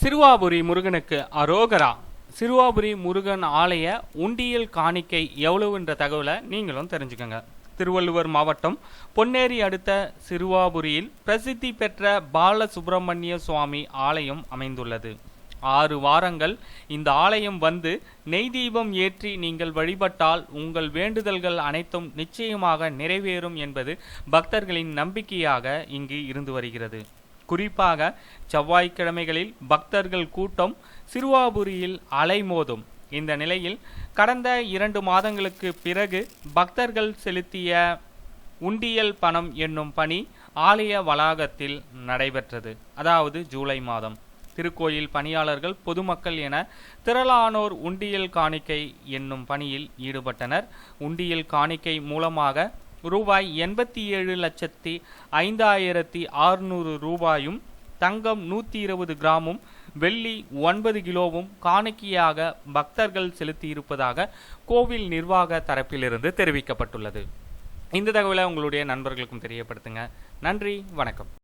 சிறுவாபுரி முருகனுக்கு அரோகரா. சிறுவாபுரி முருகன் ஆலய உண்டியல் காணிக்கை எவ்வளவுன்ற தகவலை நீங்களும் தெரிஞ்சுக்கங்க. திருவள்ளுவர் மாவட்டம் பொன்னேரி அடுத்த சிறுவாபுரியில் பிரசித்தி பெற்ற பாலசுப்பிரமணிய சுவாமி ஆலயம் அமைந்துள்ளது. 6 வாரங்கள் இந்த ஆலயம் வந்து நெய் தீபம் ஏற்றி நீங்கள் வழிபட்டால் உங்கள் வேண்டுதல்கள் அனைத்தும் நிச்சயமாக நிறைவேறும் என்பது பக்தர்களின் நம்பிக்கையாக இங்கு இருந்து வருகிறது. குறிப்பாக செவ்வாய்க்கிழமைகளில் பக்தர்கள் கூட்டம் சிறுவாபுரியில் அலைமோதும். இந்த நிலையில் கடந்த 2 மாதங்களுக்கு பிறகு பக்தர்கள் செலுத்திய உண்டியல் பணம் என்னும் பணி ஆலய வளாகத்தில் நடைபெற்றது. அதாவது ஜூலை மாதம் திருக்கோயில் பணியாளர்கள் பொதுமக்கள் என திரளானோர் உண்டியல் காணிக்கை என்னும் பணியில் ஈடுபட்டனர். உண்டியல் காணிக்கை மூலமாக ரூபாய் 87,05,600 ரூபாயும், தங்கம் 120 கிராமும், வெள்ளி 9 கிலோவும் காணிக்கையாக பக்தர்கள் செலுத்தியிருப்பதாக கோவில் நிர்வாக தரப்பிலிருந்து தெரிவிக்கப்பட்டுள்ளது. இந்த தகவலை உங்களுடைய நண்பர்களுக்கும் தெரியப்படுத்துங்க. நன்றி, வணக்கம்.